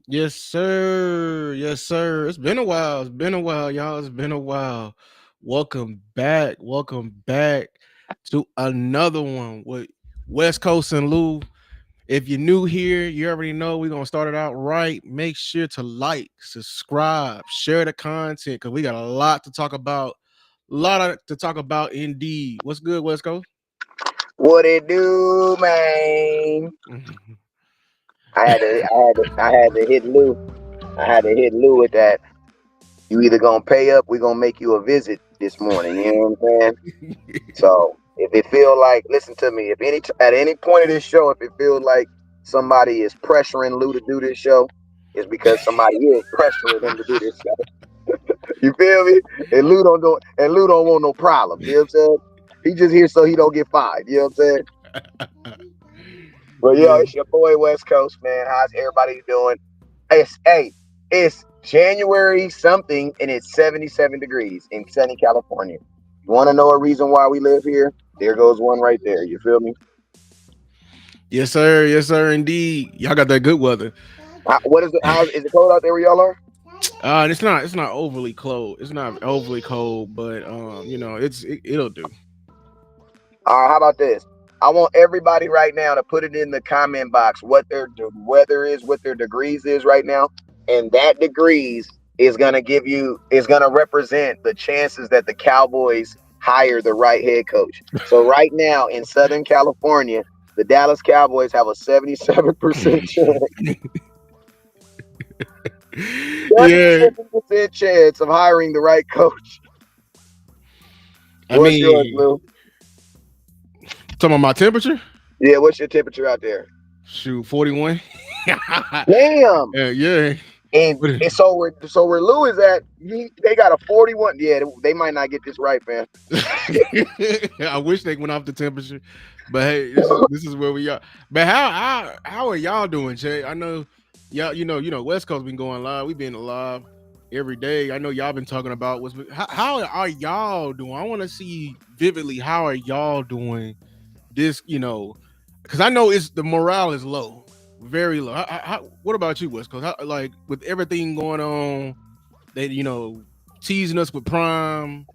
Yes, sir. Yes, sir. It's been a while. It's been a while, y'all. It's been a while. Welcome back. Welcome back to another one with West Coast and Lou. If you're new here, you already know we're gonna start it out right. Make sure to like, subscribe, share the content because we got a lot to talk about. A lot to talk about indeed. What's good, West Coast? What it do, man? I had to hit Lou. I had to hit Lou with that. You either gonna pay up, we gonna make you a visit this morning. You know what I'm saying? So if it feel like, listen to me. If at any point of this show, if it feels like somebody is pressuring Lou to do this show, it's because somebody is pressuring him to do this show. You feel me? And Lou don't want no problems. You know what I'm saying? He just here so he don't get fired. You know what I'm saying? But yo, Yeah. it's your boy West Coast, man. How's everybody doing? It's January something and it's 77 degrees in sunny California. You want to know a reason why we live here? There goes one right there. You feel me? Yes, sir. Yes, sir. Indeed. Y'all got that good weather. What is it? Is it cold out there where y'all are? It's not overly cold. It's not overly cold, but it'll do. All right, how about this? I want everybody right now to put it in the comment box what their weather is, what their degrees is right now, and that degrees is gonna represent the chances that the Cowboys hire the right head coach. So right now in Southern California, the Dallas Cowboys have a 77% chance, Yeah. 77% chance of hiring the right coach. I What's yours, mean, Lou? talking about my temperature? Yeah, what's your temperature out there? Shoot, 41. Damn. Yeah. And so where Lou is at, they got a 41. Yeah, they might not get this right, man. I wish they went off the temperature, but hey, this is where we are. But how are y'all doing, Jay? I know y'all, West Coast been going live. We've been live every day. I know y'all been talking about how are y'all doing? I want to see vividly how are y'all doing this, because I know it's the morale is low, very low. What about you, West Coast? Like with everything going on, they teasing us with Prime,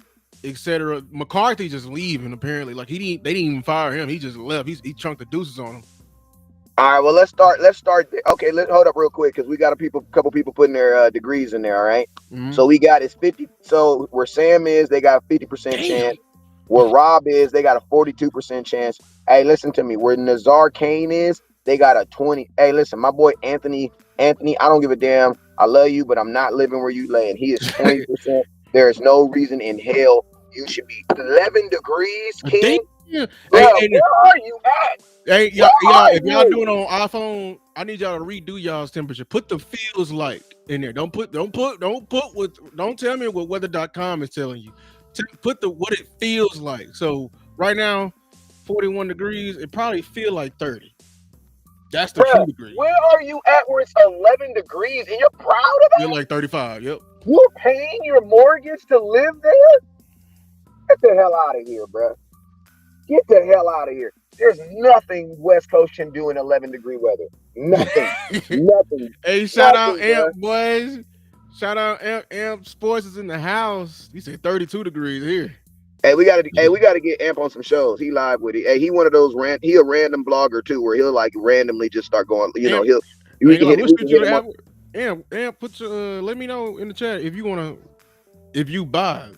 etc. McCarthy just leaving apparently. Like they didn't even fire him. He just left. He chunked the deuces on him. All right, well let's start. Okay, let's hold up real quick because we got couple people putting their degrees in there. All right, Mm-hmm. so we got is 50. So where Sam is, they got a 50% Damn. chance. Where Rob is, they got a 42% chance. Hey, listen to me. Where Nazar Kane is, they got a 20. Hey, listen, my boy Anthony, I don't give a damn. I love you, but I'm not living where you lay. And he is 20%. There is no reason in hell you should be 11 degrees, Damn. King. Hey, Bro, where are you at? hey, Where y'all, are if y'all you? doing on iPhone, I need y'all to redo y'all's temperature. Put the feels like in there. Don't tell me what weather.com is telling you. Put the what it feels like. So right now, 41 degrees, it probably feel like 30. That's the true Bruh, degree. where are you at where it's 11 degrees and you're proud of Feel that? like 35. Yep. You're paying your mortgage to live there? Get the hell out of here, bruh. Get the hell out of here. There's nothing West Coast can do in 11-degree weather. Nothing. Nothing. Hey, shout out Nothing, bruh. Amp boys. Shout out Amp Sports is in the house. He said 32 degrees here. Hey, we gotta get Amp on some shows. He live with it. Hey, he one of those he a random blogger too, where he'll like randomly just start going. Amp, I We ain't can gonna lie, hit it. we'll We can shoot you hit the him up. app. Amp, put your let me know in the chat if you buy.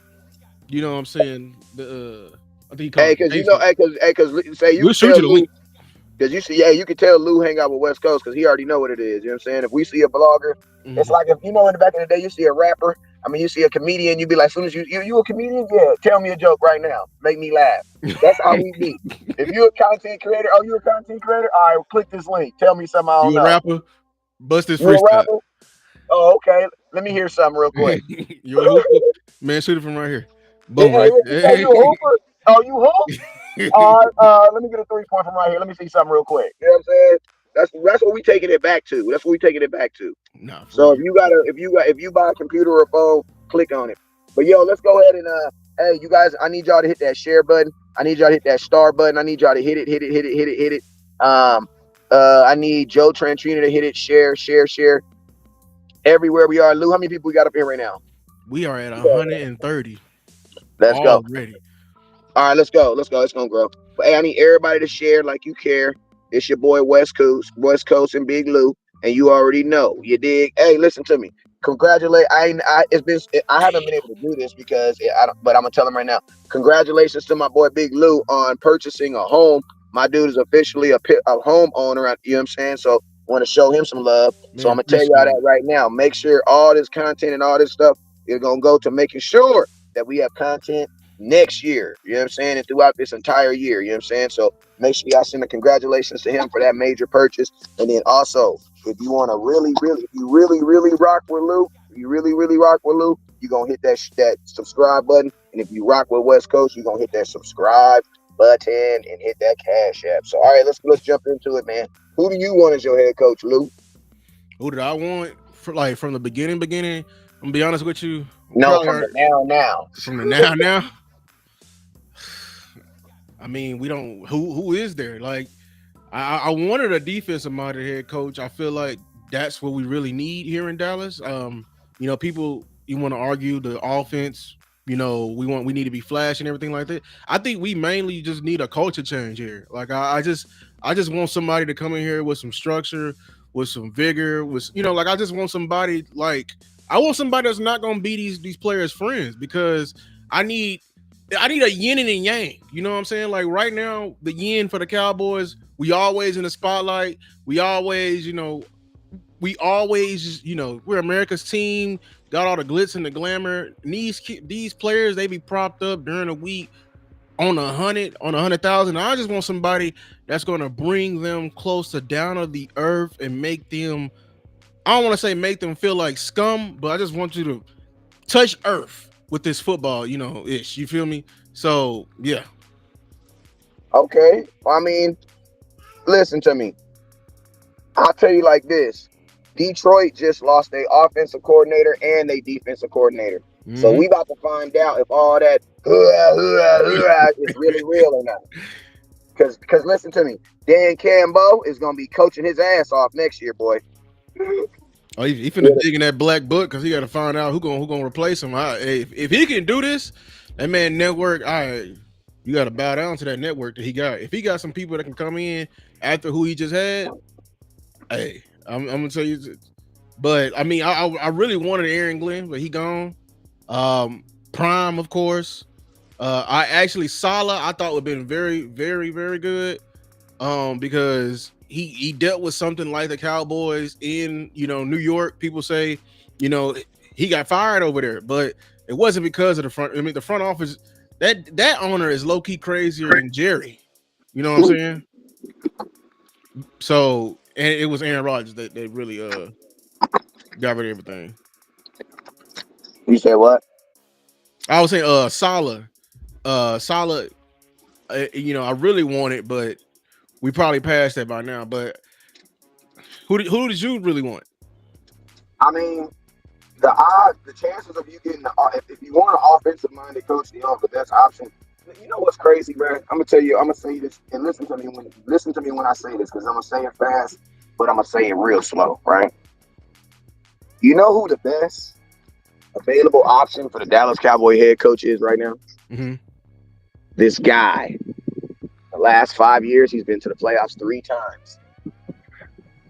You know what I'm saying? I think he called Hey, it the cause you know, basement. cause say you We'll can shoot tell you the Lou. link. Because you could tell Lou hang out with West Coast because he already know what it is. You know what I'm saying? If we see a blogger, it's Mhm. like if in the back in the day you see a rapper. I mean, you see a comedian, you be like, as soon as you a comedian, yeah, tell me a joke right now, make me laugh. That's how we be. If you're a content creator, oh, you a content creator? All right, click this link. Tell me something I don't You a know. rapper? Bust this You a freestyle. rapper? Oh, okay. Let me hear something real quick. You a hooper? Man, shoot it from right here. Hey, Boom, hey, right listen, oh, there. you a hooper? Oh, you hoop? Let me get a 3 point from right here. Let me see something real quick. You know what I'm saying? That's what we taking it back to. That's what we taking it back to. Nah, for So real. if you buy a computer or a phone, click on it. But yo, let's go ahead and hey, you guys, I need y'all to hit that share button. I need y'all to hit that star button. I need y'all to hit it, hit it, hit it. I need Joe Trantrina to hit it, share. everywhere we are. Lou, how many people we got up here right now? We are at 130 Let's go. already. All right, let's go. Let's go. It's gonna grow. But hey, I need everybody to share like you care. It's your boy West Coast, and Big Lou, and you already know. You dig? Hey, listen to me. Congratulate. It's been. I haven't been able to do this because I don't, but I'm gonna tell him right now. Congratulations to my boy Big Lou on purchasing a home. My dude is officially a homeowner. You know what I'm saying? So want to show him some love. So Man, I'm gonna tell y'all appreciate that it. right now. Make sure all this content and all this stuff is gonna go to making sure that we have content next year. You know what I'm saying? And throughout this entire year. You know what I'm saying? So make sure y'all send a congratulations to him for that major purchase. And then also, if you want to if you really rock with Lou, you're gonna hit that subscribe button. And if you rock with West Coast, you're gonna hit that subscribe button and hit that cash app. So all right, let's jump into it, man. Who do you want as your head coach, Lou? Who did I want for like from the beginning? I'm gonna be honest with you. No, Probably from the now. from the now. I mean, we don't. Who is there? Like, I wanted a defensive minded head coach. I feel like that's what we really need here in Dallas. People you want to argue the offense. We need to be flash and everything like that. I think we mainly just need a culture change here. Like, I just want somebody to come in here with some structure, with some vigor, like I just want somebody like I want somebody that's not gonna be these players' friends because I need I need a yin and a yang. You know what I'm saying? Like right now, the yin for the Cowboys, we always in the spotlight. We always, we're America's team. Got all the glitz and the glamour. And these players, they be propped up during the week on 100,000. I just want somebody that's gonna bring them close to down of the earth and make them. I don't want to say make them feel like scum, but I just want you to touch earth with this football, ish. You feel me? So yeah. Okay. I mean, listen to me. I'll tell you like this. Detroit just lost their offensive coordinator and their defensive coordinator. So Mm-hmm. we about to find out if all that is really real or not. Because listen to me, Dan Campbell is gonna be coaching his ass off next year, boy. Oh, he finna dig in that black book because he got to find out who gonna replace him. If he can do this, that man network. All right, you got to bow down to that network that he got. If he got some people that can come in after who he just had, hey, I'm gonna tell you. But I mean, I really wanted Aaron Glenn, but he gone. Prime, of course. I actually Salah I thought would have been very, very, very good. Because he dealt with something like the Cowboys in New York. People say he got fired over there, but it wasn't because of the front. I mean, the front office that owner is low key crazier than Jerry. You know what I'm saying? So and it was Aaron Rodgers that really got rid of everything. You said what? I was saying Salah. I really want it, but we probably passed that by now. But who did you really want? I mean, the chances of you getting if you want an offensive minded coach, the best option. You know what's crazy, bro? I'm gonna tell you. I'm gonna say this, and listen to me when I say this, because I'm gonna say it fast, but I'm gonna say it real slow, right? You know who the best available option for the Dallas Cowboy head coach is right now? Mm-hmm. This guy. The last 5 years, he's been to the playoffs 3 times.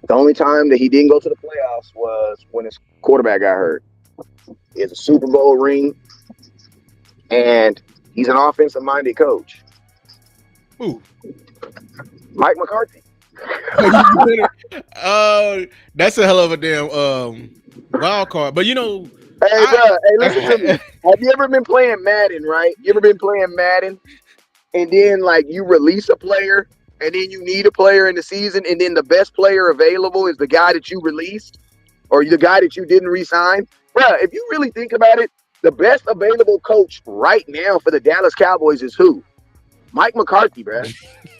The only time that he didn't go to the playoffs was when his quarterback got hurt. He has a Super Bowl ring, and he's an offensive-minded coach. Who? Mike McCarthy. That's a hell of a damn wild card. But Hey, bro. Hey, listen to me. Have you ever been playing Madden, right? You ever been playing Madden, and then like you release a player, and then you need a player in the season, and then the best player available is the guy that you released, or the guy that you didn't re-sign? Bro, if you really think about it, the best available coach right now for the Dallas Cowboys is who? Mike McCarthy, bro.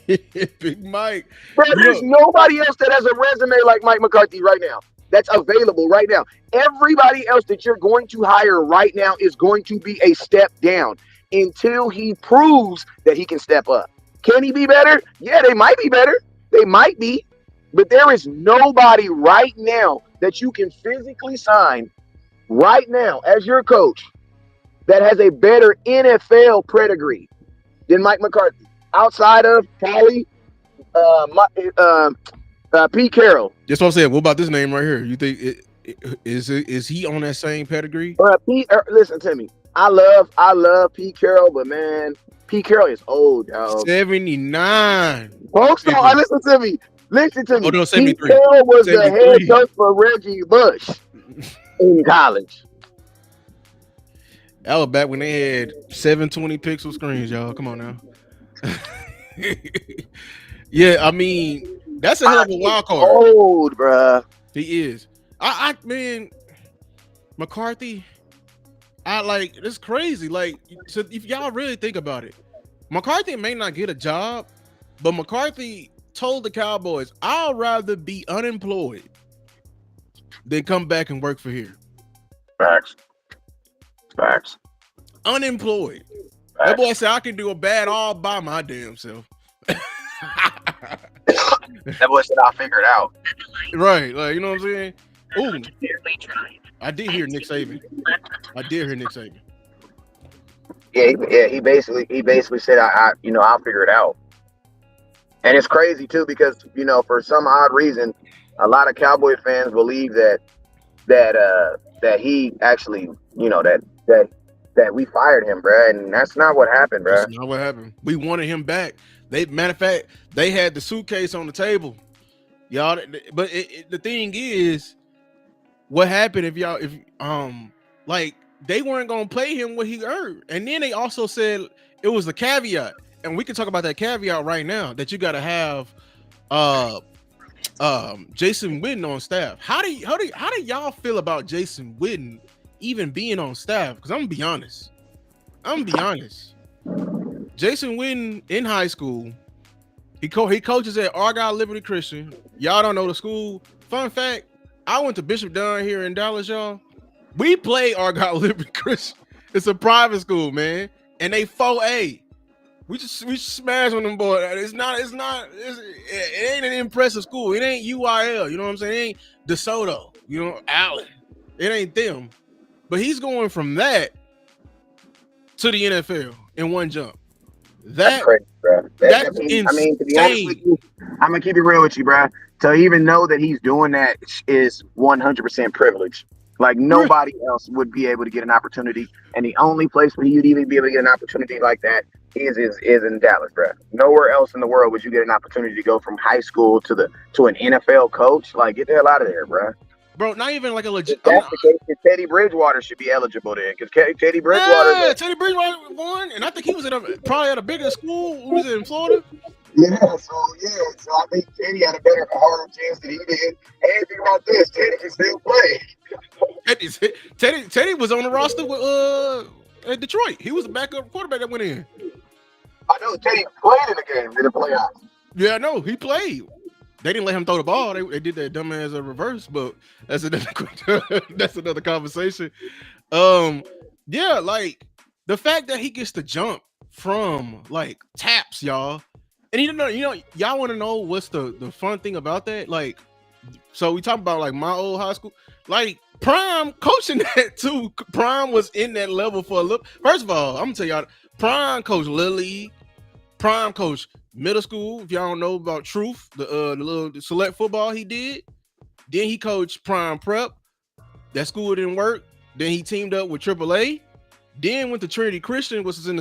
Big Mike. Bro, there's nobody else that has a resume like Mike McCarthy right now that's available right now. Everybody else that you're going to hire right now is going to be a step down until he proves that he can step up. Can he be better? Yeah, they might be better. They might be. But there is nobody right now that you can physically sign right now as your coach that has a better NFL pedigree than Mike McCarthy, outside of probably Pete Carroll. That's what I'm saying. What about this name right here? You think is he on that same pedigree? Listen to me. I love Pete Carroll, but man, Pete Carroll is old, dog. 79. Folks don't People. listen to me. Listen to Oh me. no, Pete 73. Carroll was the head 73. coach for Reggie Bush in college. That was back when they had 720 pixel screens, y'all. Come on now. Yeah, I mean, that's a hell of a He's wild card. old, bruh. He is. I man, McCarthy, I like it's crazy. Like, so if y'all really think about it, McCarthy may not get a job, but McCarthy told the Cowboys, I'd rather be unemployed than come back and work for here. Facts. Facts. Unemployed. That boy said I can do a bad all by my damn self. That boy said I'll figure it out. Right, like you know what I'm saying? Ooh, I did hear Nick Saban. I did hear Nick Saban. Yeah. He basically said I'll figure it out. And it's crazy too because for some odd reason, a lot of Cowboy fans believe that he actually that we fired him, bruh, and that's not what happened, bruh. That's not what happened. We wanted him back. Matter of fact, they had the suitcase on the table, y'all. But the thing is, what happened if like they weren't gonna pay him what he earned, and then they also said it was a caveat, and we can talk about that caveat right now that you got to have Jason Witten on staff. How do y'all feel about Jason Witten even being on staff? Because I'm gonna be honest. Jason Witten in high school, he coaches at Argyle Liberty Christian. Y'all don't know the school. Fun fact: I went to Bishop Dunn here in Dallas, y'all. We play Argyle Liberty Christian. It's a private school, man, and they 4A. We smash on them boys. It ain't an impressive school. It ain't UIL. You know what I'm saying? It ain't DeSoto. Allen. It ain't them. But he's going from that to the NFL in one jump. That's crazy, bro. That's insane. I mean, to be honest with you, I'm gonna keep it real with you, bro. To even know that he's doing that is 100% privilege. Like nobody else would be able to get an opportunity, and the only place where you'd even be able to get an opportunity like that is in Dallas, bro. Nowhere else in the world would you get an opportunity to go from high school to an NFL coach. Like, get the hell out of there, bro. Bro, not even like a legit. If that's the case, Teddy Bridgewater should be eligible then, because Teddy Bridgewater. Yeah, Teddy Bridgewater won, and I think he was probably at a bigger school. Was it in Florida? Yeah, so I think Teddy had a harder chance than he did. And think about this, Teddy can still play. Teddy was on the roster with at Detroit. He was the backup quarterback that went in. I know Teddy played in the game in the playoffs. Yeah, I know he played. They didn't let him throw the ball. They did that dumbass reverse, but that's another conversation. Yeah, like the fact that he gets to jump from like taps, y'all. And y'all want to know what's the fun thing about that? Like, so we talk about like my old high school, like Prime coaching that too. Prime was in that level for a little. First of all, I'm gonna tell y'all, Prime coach Little League, Prime coach middle school. If y'all don't know about Truth, the little select football he did. Then he coached Prime Prep. That school didn't work. Then he teamed up with AAA. Then went to Trinity Christian, which is in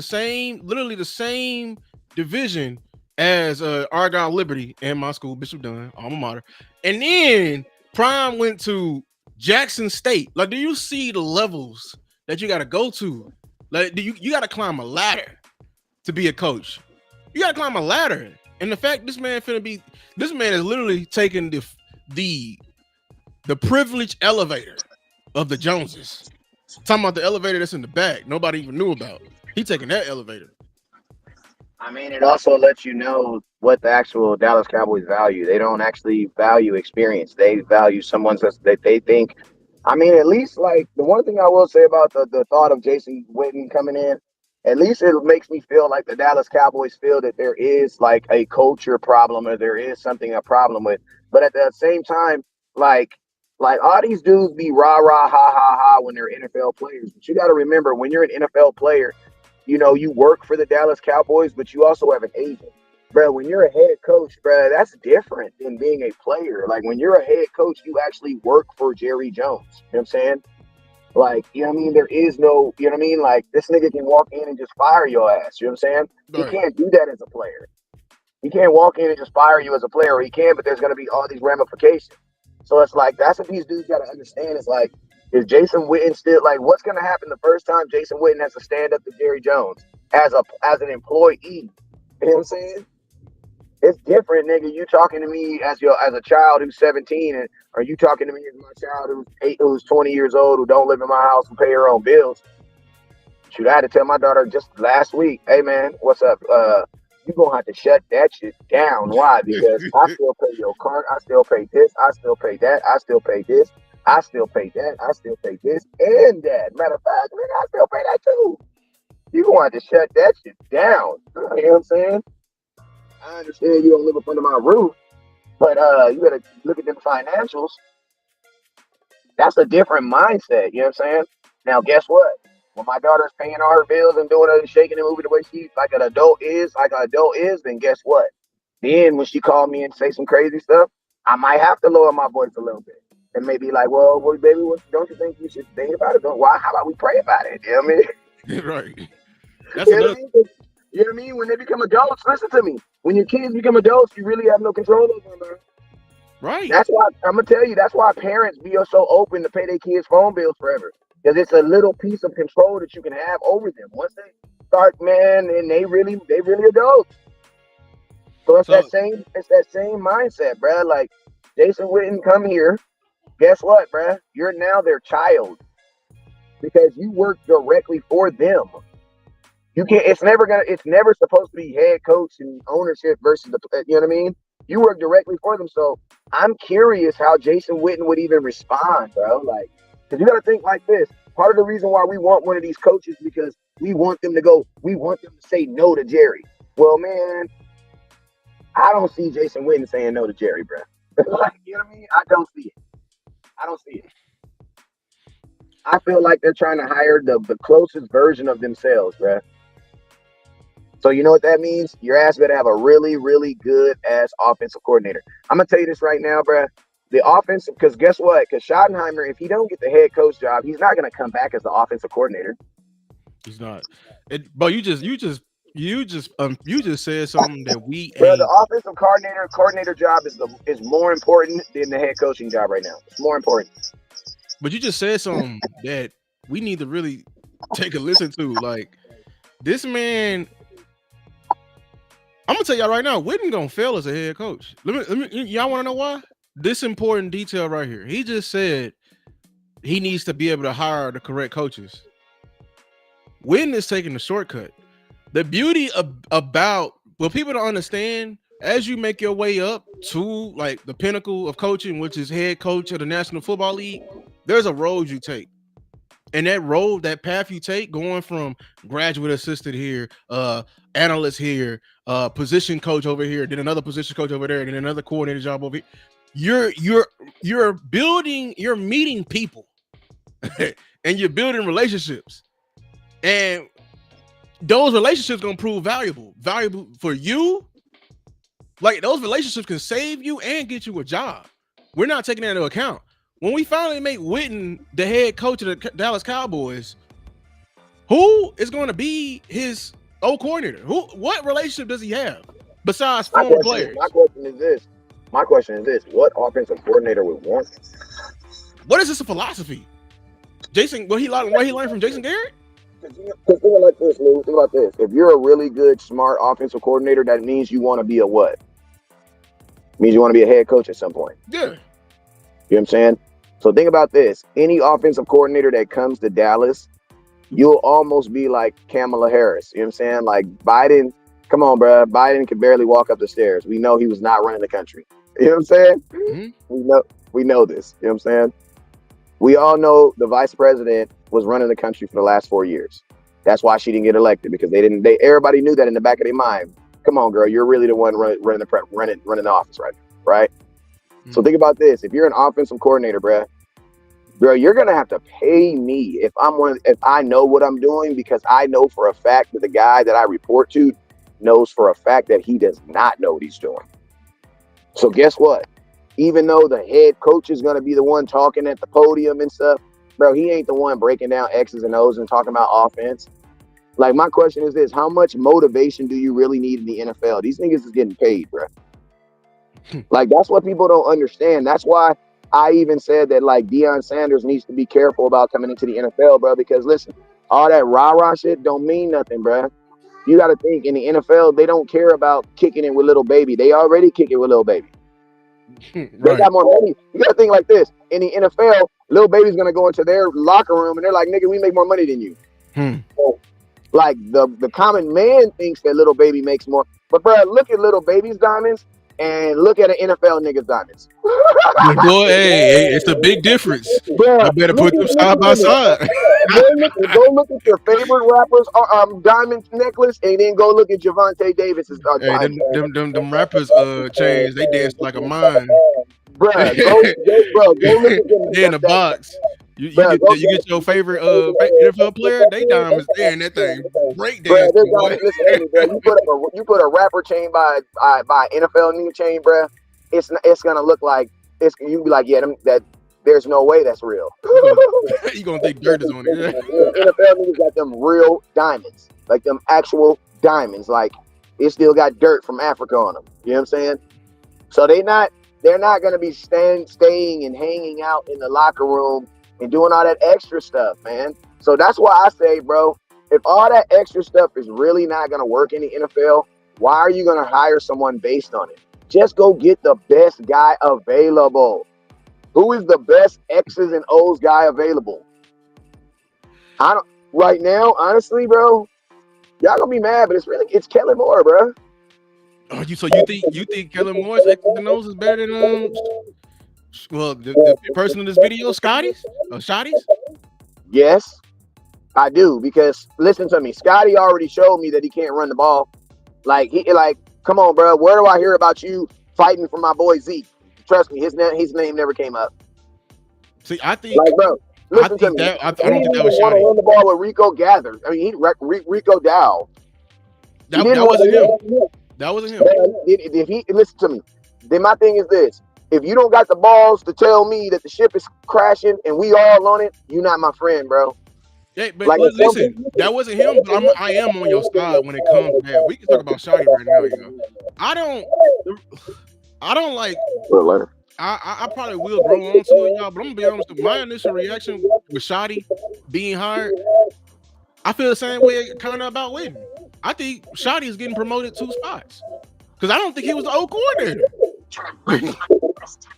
literally the same division as Argyle Liberty and my school, Bishop Dunn, alma mater. And then Prime went to Jackson State. Like, do you see the levels that you got to go to? Like, you got to climb a ladder to be a coach. You got to climb a ladder. And the fact this man is literally taking the privileged elevator of the Joneses. Talking about the elevator that's in the back, nobody even knew about. He taking that elevator. I mean, it also lets you know what the actual Dallas Cowboys value. They don't actually value experience. They value someone that they think. I mean, at least like the one thing I will say about the thought of Jason Witten coming in, at least it makes me feel like the Dallas Cowboys feel that there is like a culture problem or there is a problem with. But at the same time, like Like all these dudes be rah rah ha ha ha when they're NFL players, but you got to remember when you're an NFL player, you know you work for the Dallas Cowboys, but you also have an agent, bro. When you're a head coach, bro, that's different than being a player. Like when you're a head coach, you actually work for Jerry Jones. You know what I'm saying? Like, you know what I mean? There is no, you know what I mean? Like this nigga can walk in and just fire your ass. You know what I'm saying? He Right. can't do that as a player. He can't walk in and just fire you as a player, or he can, but there's going to be all these ramifications. So it's like that's what these dudes got to understand. Is like, is Jason Witten still like what's going to happen the first time Jason Witten has to stand up to Jerry Jones as an employee? You know what I'm saying? It's different, nigga. You talking to me as a child who's 17, and are you talking to me as my child who's 20 years old who don't live in my house and pay her own bills? Shoot, I had to tell my daughter just last week, hey man, what's up? You gonna have to shut that shit down. Why? Because I still pay your card, I still pay this, I still pay that, I still pay this, I still pay that, I still pay this and that. Matter of fact, man, I still pay that too. You gonna have to shut that shit down. You know what I'm saying? I understand you don't live up under my roof, but you gotta look at them financials. That's a different mindset. You know what I'm saying? Now, guess what? When my daughter's paying all her bills and doing it and shaking and moving the way she like an adult is, then guess what? Then when she called me and say some crazy stuff, I might have to lower my voice a little bit and maybe like, well, baby, don't you think you should think about it? Why? How about we pray about it? You know what I mean? Right. That's You know what another. I mean? You know what I mean? When they become adults, listen to me. When your kids become adults, you really have no control over them, man. Right. That's why I'm gonna tell you. That's why parents be so open to pay their kids' phone bills forever, because it's a little piece of control that you can have over them. Once they start, man, and they really adults. So So it's that same mindset, bruh. Like Jason Witten come here. Guess what, bruh? You're now their child because you work directly for them. You can't. It's never supposed to be head coach and ownership versus the. You know what I mean? You work directly for them. So I'm curious how Jason Witten would even respond, bro. Like, because you got to think like this. Part of the reason why we want one of these coaches because we want them to go. We want them to say no to Jerry. Well, man, I don't see Jason Witten saying no to Jerry, bro. Like, you know what I mean? I don't see it. I don't see it. I feel like they're trying to hire the closest version of themselves, bro. So you know what that means? Your ass better have a really, really good ass offensive coordinator. I'm gonna tell you this right now, bro. The offensive, because guess what? Because Schottenheimer, if he don't get the head coach job, he's not gonna come back as the offensive coordinator. he's not. But you just said something that we Bro, the ain't. offensive coordinator job is more important than the head coaching job right now. It's more important. But you just said something that we need to really take a listen to. Like this man, I'm gonna tell y'all right now, Witten gonna fail as a head coach. Y'all want to know why? This important detail right here. He just said he needs to be able to hire the correct coaches. Witten is taking the shortcut. The beauty about what people don't understand, as you make your way up to like the pinnacle of coaching, which is head coach of the National Football League, there's a road you take. And that road, that path you take, going from graduate assistant here, analyst here, position coach over here, then another position coach over there, then another coordinator job over here. You're building, you're meeting people, and you're building relationships, and those relationships gonna prove valuable for you. Like those relationships can save you and get you a job. We're not taking that into account. When we finally make Witten the head coach of the Dallas Cowboys, who is going to be his old coordinator? What relationship does he have besides former players? My question is this: what offensive coordinator would want him? What is this a philosophy? Jason, what he learned from Jason Garrett? Because think like this, Lou. Think about this. If you're a really good, smart offensive coordinator, that means you want to be a what? It means you want to be a head coach at some point. Yeah. You know what I'm saying? So think about this. Any offensive coordinator that comes to Dallas, you'll almost be like Kamala Harris. You know what I'm saying? Like Biden, come on, bro. Biden could barely walk up the stairs. We know he was not running the country. You know what I'm saying? Mm-hmm. We know this. You know what I'm saying? We all know the vice president was running the country for the last 4 years. That's why she didn't get elected, because everybody knew that in the back of their mind. Come on, girl, you're really the one running the office right now, right? Mm-hmm. So think about this. If you're an offensive coordinator, bruh, Bro, you're gonna have to pay me if I know what I'm doing, because I know for a fact that the guy that I report to knows for a fact that he does not know what he's doing. So guess what? Even though the head coach is gonna be the one talking at the podium and stuff, bro, he ain't the one breaking down X's and O's and talking about offense. Like, my question is this: how much motivation do you really need in the NFL? These niggas is getting paid, bro. Like, that's what people don't understand. That's why I even said that, like, Deion Sanders needs to be careful about coming into the NFL, bro. Because listen, all that rah-rah shit don't mean nothing, bro. You got to think, in the NFL, they don't care about kicking it with little baby. They already kick it with little baby. They Right. got more money. You got to think like this: in the NFL, little baby's gonna go into their locker room and they're like, "Nigga, we make more money than you." Hmm. So, like, the common man thinks that little baby makes more, but bro, look at little baby's diamonds and look at an NFL nigga's diamonds. Boy, hey, it's a big difference. Bro, I better look put at them side by listen to me. side. Go look at your favorite rapper's diamond necklace, and then go look at Javante Davis's Hey, diamond. them rappers chains, they dance like a mine. Bruh, go look at them. They in a box. You Bruh, get go, you get your favorite NFL player, they diamonds there and that thing break Bruh, dancing, boy. listen to me, bruh. You put a rapper chain by NFL new chain, bruh. It's gonna look like you be like, yeah, that there's no way that's real. You gonna you gonna think dirt is on it. NFL niggas got them real diamonds, like them actual diamonds. Like, it still got dirt from Africa on them. You know what I'm saying? So they're not gonna be staying and hanging out in the locker room and doing all that extra stuff, man. So that's why I say, bro, if all that extra stuff is really not gonna work in the NFL, why are you gonna hire someone based on it? Just go get the best guy available. Who is the best X's and O's guy available? I don't right now, honestly, bro. Y'all gonna be mad, but it's Kellen Moore, bro. Oh, you think Kellen Moore's X's and O's is better than well the person in this video, Scotty's or Shotty's? Yes, I do, because listen to me. Scotty already showed me that he can't run the ball. Like, come on, bro. Where do I hear about you fighting for my boy Zeke? Trust me, his name never came up. See, I think Like, bro, I listen to think me. that I He don't didn't think that even was want to Shotty. run the ball with Rico Gather. I mean, Rico Dow. He didn't That want wasn't him. to. That wasn't him. If he listen to me, then my thing is this: if you don't got the balls to tell me that the ship is crashing and we all on it, you're not my friend, bro. Yeah, but Like, if listen, that wasn't him. But I am on your side when it comes to that. We can talk about Shotty right now, you know. I don't I don't like I probably will grow on to it, y'all. But I'm gonna be honest. My initial reaction with Shotty being hired, I feel the same way kind of about Whitney. I think Shotty is getting promoted 2 spots because I don't think he was the old coordinator.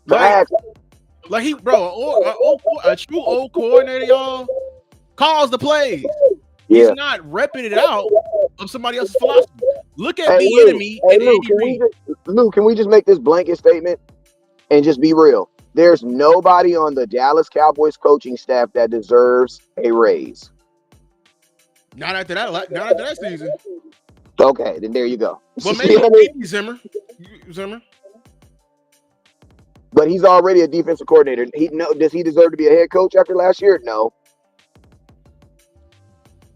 like, like he, bro, a true old coordinator, y'all calls the plays. He's Yeah. not repping it out of somebody else's philosophy. Look at Hey, the Lou, enemy and Andy Reid. Can we just make this blanket statement and just be real? There's nobody on the Dallas Cowboys coaching staff that deserves a raise. Not after that season. Okay, then there you go. Well, maybe Zimmer. Zimmer. But he's already a defensive coordinator. Does he deserve to be a head coach after last year? No.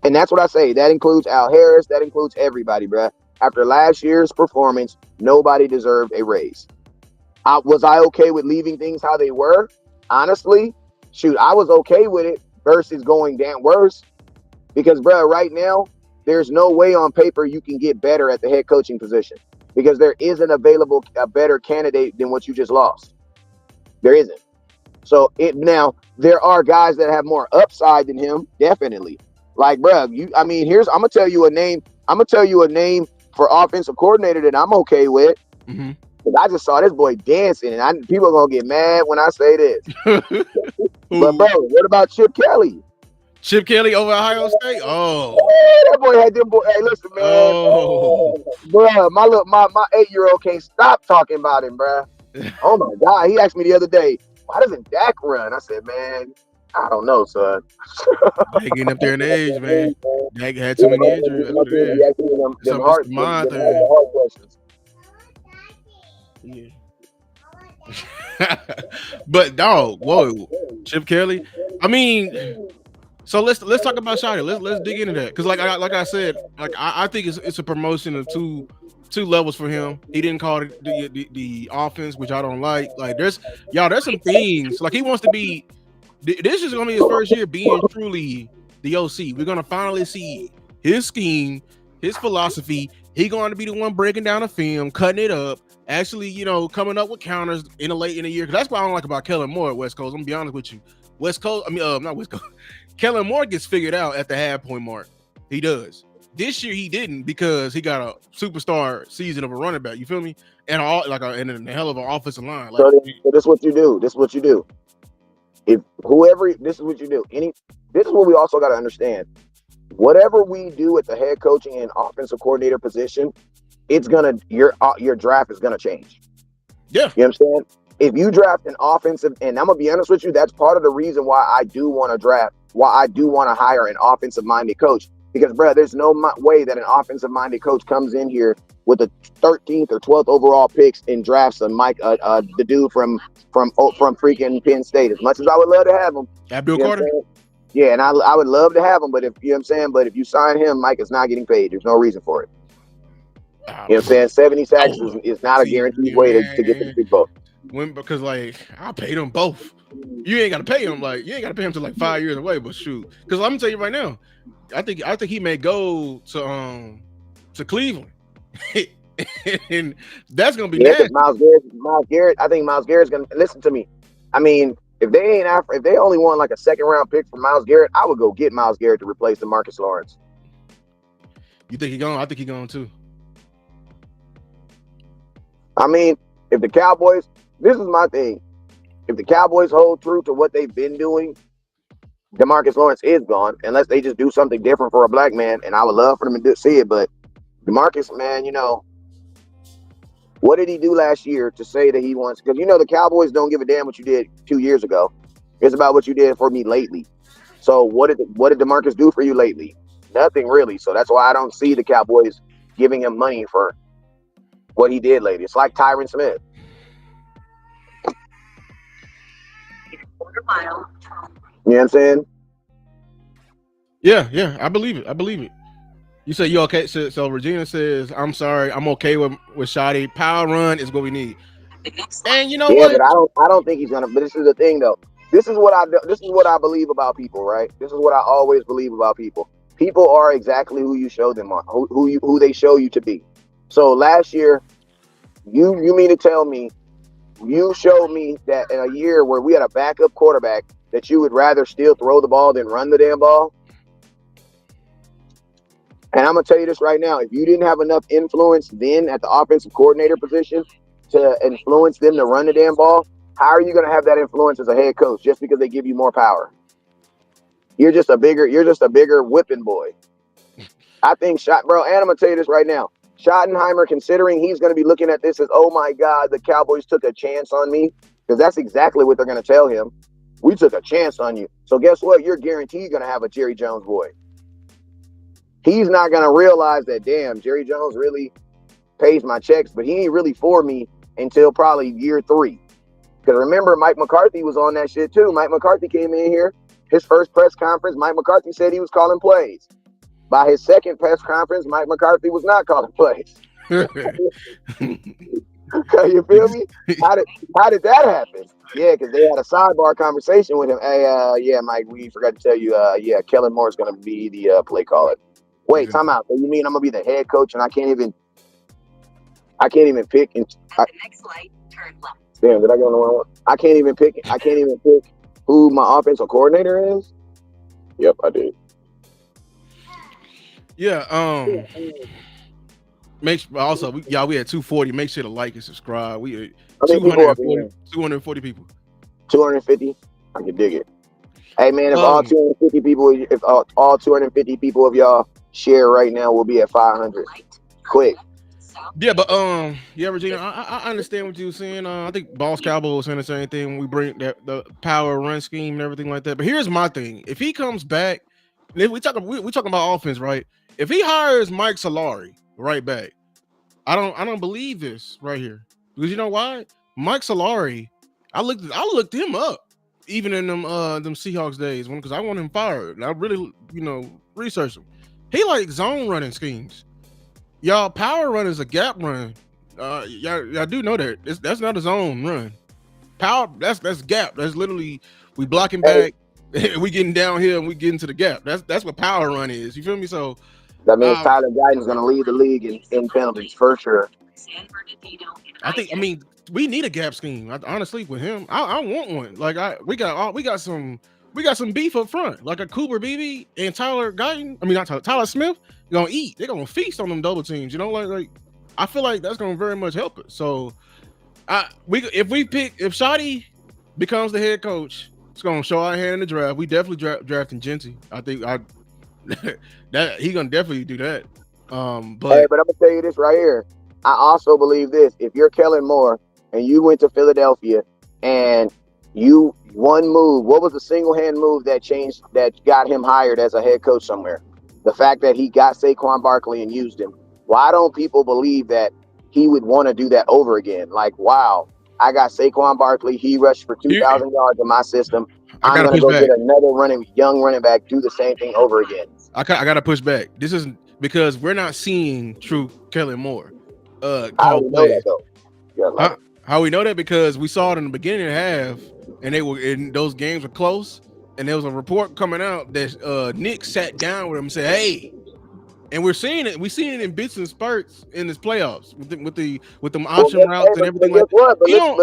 And that's what I say. That includes Al Harris. That includes everybody, bruh. After last year's performance, nobody deserved a raise. Was I okay with leaving things how they were? Honestly, shoot, I was okay with it versus going down worse. Because, bruh, right now, there's no way on paper you can get better at the head coaching position. Because there isn't available a better candidate than what you just lost. There isn't. So now there are guys that have more upside than him, definitely. Like, bro, I'm gonna tell you a name. I'm gonna tell you a name for offensive coordinator that I'm okay with. Mm-hmm. I just saw this boy dancing, and people are gonna get mad when I say this. But bro, what about Chip Kelly? Chip Kelly over Ohio State? Oh, that boy had them boy. Hey, listen, man. Oh, bro, my 8-year-old can't stop talking about him, bro. Oh my God, he asked me the other day, why doesn't Dak run? I said, man, I don't know, son. Dak getting up there in age, man. Dak had too many injuries. That's what it is. It's the mind thing. Yeah. But dog, whoa, Chip Kelly. I mean, so let's talk about Shotty. Let's dig into that because like I said, like I think it's a promotion of two levels for him. He didn't call it the offense, which I don't like. Like there's some things like he wants to be. This is gonna be his first year being truly the OC. We're gonna finally see his scheme, his philosophy. He going to be the one breaking down the film, cutting it up, actually, coming up with counters in the year. Because that's what I don't like about Kellen Moore at West Coast. I'm gonna be honest with you. West Coast, not West Coast. Kellen Moore gets figured out at the halfpoint mark. He does. This year he didn't because he got a superstar season of a running back. You feel me? And and a hell of an offensive line. Like, so this is what you do. This is what you do. If whoever, this is what you do. This is what we also got to understand. Whatever we do at the head coaching and offensive coordinator position, it's gonna your draft is gonna change. Yeah, you know what I'm saying. If you draft an offensive, and I'm gonna be honest with you, that's part of the reason why I do want to draft, why I do want to hire an offensive-minded coach. Because, bro, there's no way that an offensive-minded coach comes in here with the 13th or 12th overall picks and drafts the dude from freaking Penn State. As much as I would love to have him, Abdul Carter. Yeah, and I would love to have him, but if you know what I'm saying, but if you sign him, Mike is not getting paid. There's no reason for it. You know what I'm saying? 70 sacks is not a guaranteed way to get to the Big Bowl. Because I paid them both. You ain't gotta pay him till like 5 years away. But shoot, because I'm gonna tell you right now, I think he may go to Cleveland, and that's gonna be nasty. Miles Garrett. I think Miles Garrett's gonna listen to me. I mean, if they only want like a second round pick for Miles Garrett, I would go get Miles Garrett to replace DeMarcus Lawrence. You think he going? I think he going too. I mean, if the Cowboys, this is my thing. If the Cowboys hold true to what they've been doing, DeMarcus Lawrence is gone, unless they just do something different for a black man, and I would love for them to see it. But DeMarcus, man, what did he do last year to say that he wants? Because the Cowboys don't give a damn what you did 2 years ago. It's about what you did for me lately. So what did DeMarcus do for you lately? Nothing really. So that's why I don't see the Cowboys giving him money for what he did lately. It's like Tyron Smith. You know what I'm saying? Yeah, I believe it. You say you okay? So Regina says, "I'm sorry, I'm okay with Shotty. Power run is what we need." And you know what? But I don't think he's gonna. But this is the thing, though. This is what I believe about people, right? This is what I always believe about people. People are exactly who you show them, who they show you to be. So last year, you mean to tell me you showed me that in a year where we had a backup quarterback that you would rather still throw the ball than run the damn ball? And I'm going to tell you this right now. If you didn't have enough influence then at the offensive coordinator position to influence them to run the damn ball, how are you going to have that influence as a head coach just because they give you more power? You're just a bigger whipping boy. I think bro, and I'm going to tell you this right now. Schottenheimer, considering he's going to be looking at this as, oh my God, the Cowboys took a chance on me, because that's exactly what they're going to tell him. We took a chance on you. So guess what? You're guaranteed going to have a Jerry Jones boy. He's not going to realize that, damn, Jerry Jones really pays my checks, but he ain't really for me until probably year 3. Because remember, Mike McCarthy was on that shit too. Mike McCarthy came in here, his first press conference, Mike McCarthy said he was calling plays. By his second press conference, Mike McCarthy was not calling plays. You feel me? How did that happen? Yeah, because they had a sidebar conversation with him. Hey, yeah, Mike, we forgot to tell you, Kellen Moore's going to be the play caller. Wait, time out. So you mean I'm gonna be the head coach and I can't even pick? And the next light, turn left. Damn, did I go on the wrong one? I can't even pick who my offensive coordinator is. Yep, I did. Yeah. We had 240. Make sure to like and subscribe. We 240 people. 250. I can dig it. Hey man, if all 250 people of y'all share right now, we'll be at 500. Quick. Yeah, but Regina, I understand what you were saying. I think Dallas Cowboys was saying the same thing when we bring the power run scheme and everything like that. But here's my thing: if he comes back, if we talking about offense, right? If he hires Mike Solari right back, I don't believe this right here, because you know why? Mike Solari, I looked him up. even in them Seahawks days, because I want him fired. And I really researched him. He like zone running schemes. Y'all power run is a gap run. Y'all do know that that's not a zone run. Power that's gap. That's literally we blocking Hey, back, we getting downhill and we get into the gap. That's what power run is. You feel me? So that means um, Tyler Guyton's going to lead the league in penalties for sure. I mean we need a gap scheme. Honestly, with him, I want one. Like we got some beef up front, like a Cooper BB and Tyler Guyton. I mean not Tyler Smith. Gonna eat. They're gonna feast on them double teams. Like I feel like that's gonna very much help us. So if Shotty becomes the head coach, it's gonna show our hand in the draft. We definitely drafting Genty. I think that he gonna definitely do that. Hey, But but I'm gonna tell you this right here. I also believe this. If you're Kellen Moore and you went to Philadelphia and you one move, what was the single hand move that got him hired as a head coach somewhere? The fact that he got Saquon Barkley and used him. Why don't people believe that he would want to do that over again? Like, wow, I got Saquon Barkley. He rushed for here 2,000 yards in my system. I I'm gotta gonna push go get back. another young running back, do the same thing over again. I gotta push back. This is because we're not seeing true Kellen Moore How do call we know that plays. though? Yeah, like How we know that? Because we saw it in the beginning of the half, and those games were close, and there was a report coming out that Nick sat down with him and said, "Hey," and we're seeing it. We seen it in bits and spurts in this playoffs with them well, option routes and but everything guess like that. what? He don't.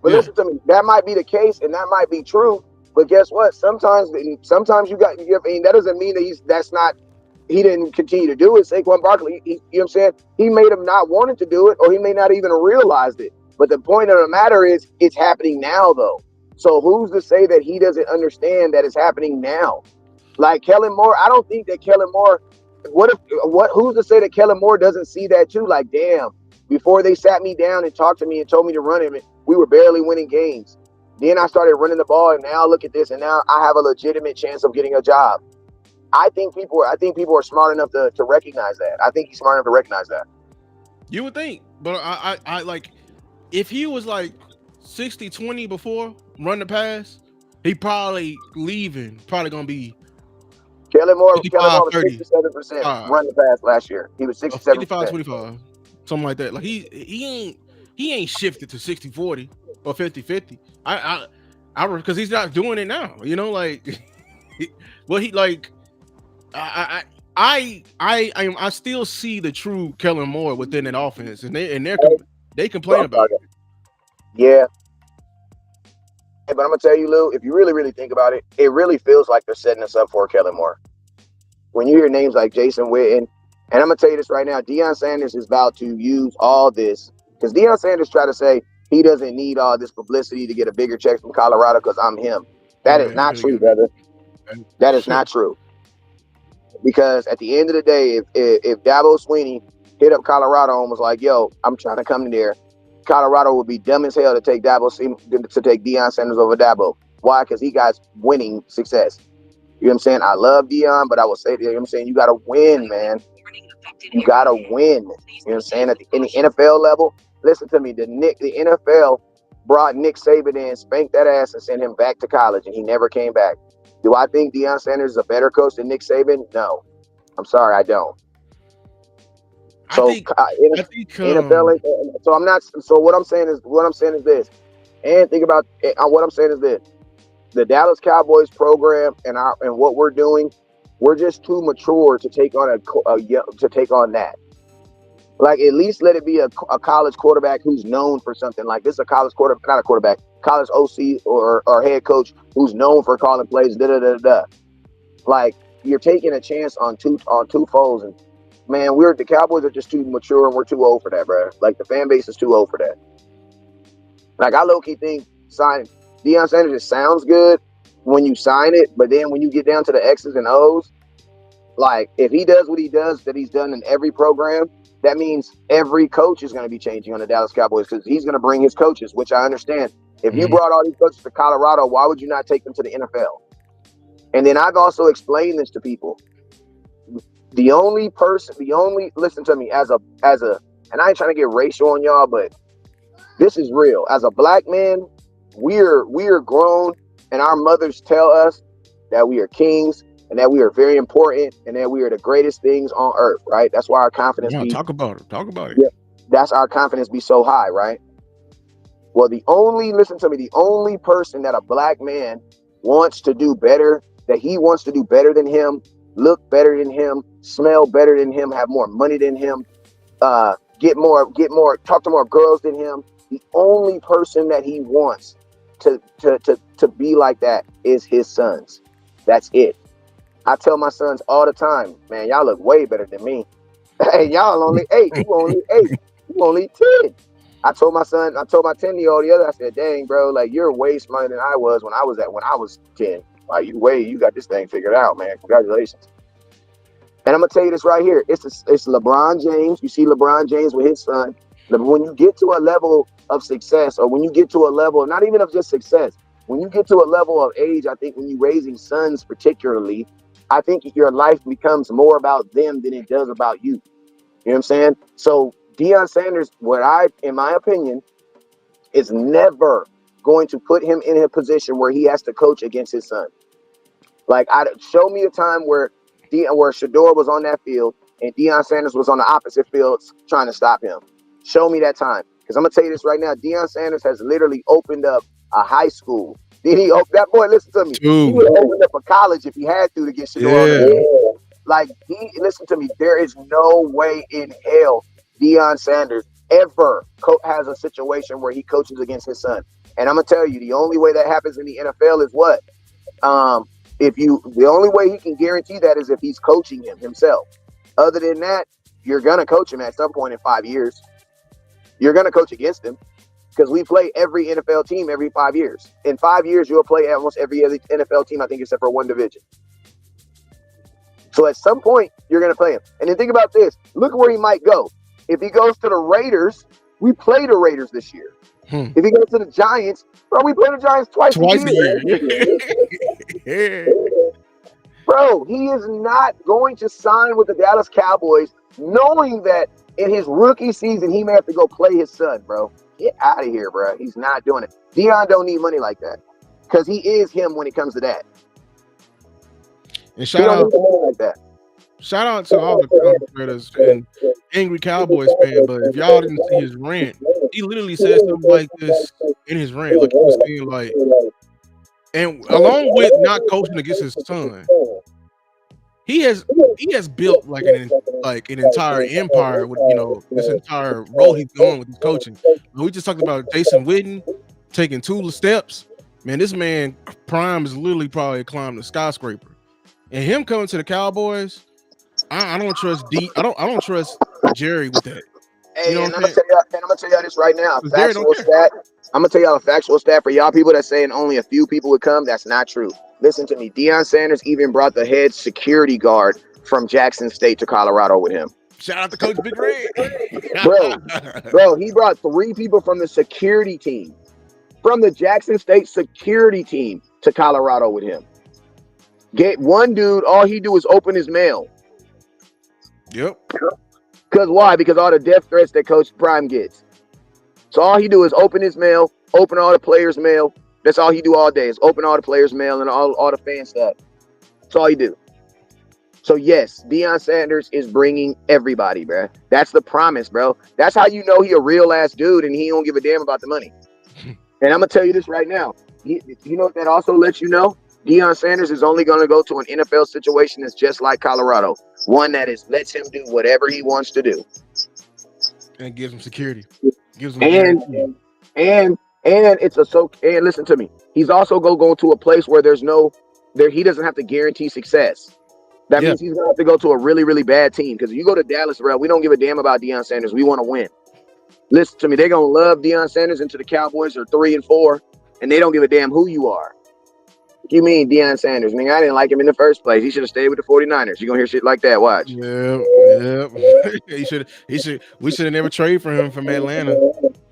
But Yeah, listen to me. That might be the case, and that might be true. But guess what? Sometimes I mean, that doesn't mean that that's not. He didn't continue to do it. Saquon Barkley, you know what I'm saying? He made him not wanting to do it, or he may not even realized it. But the point of the matter is, it's happening now, though. So who's to say that he doesn't understand that it's happening now? Like Kellen Moore, I don't think that Kellen Moore. Who's to say that Kellen Moore doesn't see that too? Like, damn, before they sat me down and talked to me and told me to run him, we were barely winning games. Then I started running the ball, and now look at this, and now I have a legitimate chance of getting a job. I think people are smart enough to recognize that. I think he's smart enough to recognize that. you would think, but I like if he was like 60-20 before run the pass, he probably leaving. Probably gonna be Kellen Moore was 55-30. 67% run the pass last year. He was 67%. 55-25, something like that. Like he ain't shifted to 60-40 or 50-50. I because he's not doing it now. Like well, he like I still see the true Kellen Moore within that offense, and they So complain I'm about talking. Yeah, but I'm gonna tell you, Lou, if you really, really think about it, it really feels like they're setting us up for Kellen Moore. When you hear names like Jason Witten, and I'm gonna tell you this right now, Deion Sanders is about to use all this because Deion Sanders tried to say he doesn't need all this publicity to get a bigger check from Colorado because I'm him. oh That is yeah, he not could have true, got a big brother. That is not true. Because at the end of the day, if Dabo Sweeney hit up Colorado and was like, "Yo, I'm trying to come in there," Colorado would be dumb as hell to take Deion Sanders over Dabo. Why? Because he got winning success. You know what I'm saying? I love Deion, but I will say, you know what I'm saying, you got to win, man. You got to win. You know what I'm saying? In the NFL level, listen to me. The NFL brought Nick Saban in, spanked that ass, and sent him back to college, and he never came back. Do I think Deion Sanders is a better coach than Nick Saban? No. I'm sorry, I don't. I So think I think NFL. So I'm not. So what I'm saying is this. And think about what I'm saying is this: the Dallas Cowboys program and what we're doing, we're just too mature to take on to take on that. Like at least let it be a college quarterback who's known for something. Like this is a college quarterback, not a quarterback, college OC or head coach who's known for calling plays. Da da da da. Like you're taking a chance on two foes, and man, the Cowboys are just too mature and we're too old for that, bro. Like the fan base is too old for that. Like I low key think signing Deion Sanders just sounds good when you sign it, but then when you get down to the X's and O's, like if he does what he does that he's done in every program, that means every coach is going to be changing on the Dallas Cowboys because he's going to bring his coaches, which I understand. If you brought all these coaches to Colorado, why would you not take them to the NFL? And then I've also explained this to people. Listen to me as a, and I ain't trying to get racial on y'all, but this is real. As a black man, we're grown and our mothers tell us that we are kings and that we are very important and that we are the greatest things on earth, right? That's why our confidence Yeah, be, talk about it. Talk about it. yeah, that's our confidence be so high, right? Well, listen to me, the only person that a black man wants to do better, that he wants to do better than him, look better than him, smell better than him, have more money than him, get more, talk to more girls than him. The only person that he wants to be like that is his sons. That's it. I tell my sons all the time, man, y'all look way better than me. Hey, y'all only 8. You only 8. You only 10. I told my 10-year-old the other, I said, dang, bro, like you're way smarter than I was when I was 10. Like you got this thing figured out, man. Congratulations. And I'm gonna tell you this right here. It's LeBron James. You see LeBron James with his son. When you get to a level of success, or when you get to a level, not even of just success, when you get to a level of age, I think when you're raising sons particularly, I think your life becomes more about them than it does about you. You know what I'm saying? So Deion Sanders, in my opinion, is never going to put him in a position where he has to coach against his son. Like, show me a time where Shador was on that field and Deion Sanders was on the opposite field trying to stop him. Show me that time. Because I'm going to tell you this right now. Deion Sanders has literally opened up a high school. That boy, listen to me. He would have opened up a college if he had to get Shador on the field. Like, listen to me. There is no way in hell Deion Sanders ever has a situation where he coaches against his son. And I'm going to tell you, the only way that happens in the NFL is what? The only way he can guarantee that is if he's coaching him himself. Other than that, you're going to coach him at some point in 5 years. You're going to coach against him because we play every NFL team every 5 years. In 5 years, you'll play almost every other NFL team, I think, except for one division. So at some point, you're going to play him. And then think about this. Look at where he might go. If he goes to the Raiders, we play the Raiders this year. If he goes to the Giants, bro, we play the Giants twice a year. Bro, he is not going to sign with the Dallas Cowboys knowing that in his rookie season, he may have to go play his son, bro. Get out of here, bro. He's not doing it. Deion don't need money like that because he is him when it comes to that. And shout out to all the commentators and angry Cowboys fan. But if y'all didn't see his rant, he literally said something like this in his rant. Like he was saying, like, and along with not coaching against his son, he has built like an entire empire with this entire road he's going with his coaching. We just talked about Jason Witten taking 2 steps. Man, this man prime is literally probably climbing a skyscraper. And him coming to the Cowboys, I don't trust I don't trust Jerry with that. Hey, you know and I'm gonna tell y'all this right now. Factual stat. I'm gonna tell y'all a factual stat for y'all people that's saying only a few people would come. That's not true. Listen to me. Deion Sanders even brought the head security guard from Jackson State to Colorado with him. Shout out to Coach Big Red. Bro, he brought 3 people from the security team, from the Jackson State security team to Colorado with him. Get one dude, all he do is open his mail. Yep. Because why? Because all the death threats that Coach Prime gets. So all he do is open his mail, open all the players' mail. That's all he do all day is open all the players' mail and all the fan stuff. That's all he do. So yes, Deion Sanders is bringing everybody, bro. That's the promise, bro. That's how you know he a real ass dude and he don't give a damn about the money. And I'm gonna tell you this right now. You know what that also lets you know? Deion Sanders is only going to go to an NFL situation that's just like Colorado, one that lets him do whatever he wants to do, and gives him security. And listen to me. He's also going to go to a place where he doesn't have to guarantee success. That means he's going to have to go to a really, really bad team. Because if you go to Dallas, bro, we don't give a damn about Deion Sanders. We want to win. Listen to me. They're going to love Deion Sanders until the Cowboys are 3-4, and they don't give a damn who you are. You mean Deion Sanders? I mean, I didn't like him in the first place. He should have stayed with the 49ers. You're going to hear shit like that. Watch. Yeah. We should have never traded for him from Atlanta.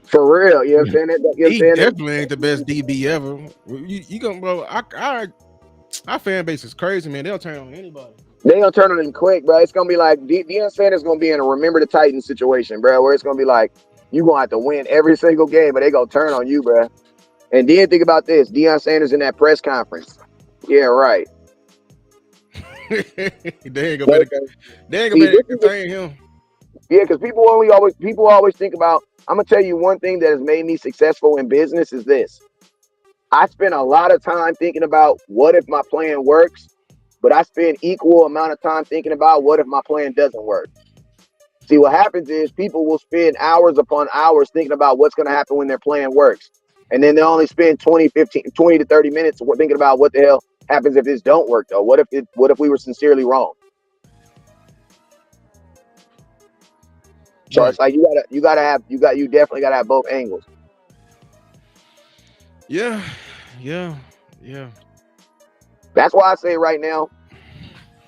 For real. You know what I'm saying? He definitely ain't the best DB ever. You gonna, bro, our fan base is crazy, man. They'll turn on anybody. They gonna turn on him quick, bro. It's gonna be like Deion Sanders gonna be in a Remember the Titans situation, bro, where it's gonna be like you gonna have to win every single game, but they gonna turn on you, bro. And then think about this: Deion Sanders in that press conference. Yeah, right. They ain't gonna Okay. See, this is contain him. yeah, because people always think about. I'm gonna tell you one thing that has made me successful in business is this. I spend a lot of time thinking about what if my plan works, but I spend equal amount of time thinking about what if my plan doesn't work. See, what happens is people will spend hours upon hours thinking about what's going to happen when their plan works. And then they only spend 20 to 30 minutes thinking about what the hell happens if this don't work though. What if we were sincerely wrong? So Right. it's like you definitely gotta have both angles. Yeah. Yeah. Yeah. That's why I say right now,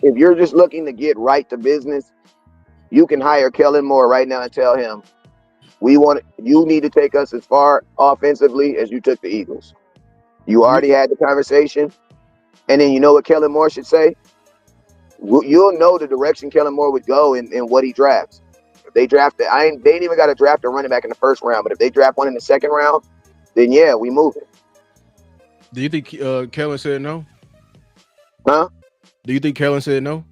if you're just looking to get right to business, you can hire Kellen Moore right now and tell him, you need to take us as far offensively as you took the Eagles. You already had the conversation. And then you know what Kellen Moore should say? You'll know the direction Kellen Moore would go in what he drafts. If they draft they ain't even got to draft a running back in the first round, but if they draft one in the second round, then yeah, we move it. Do you think Kellen said no? Huh? Do you think Kellen said no?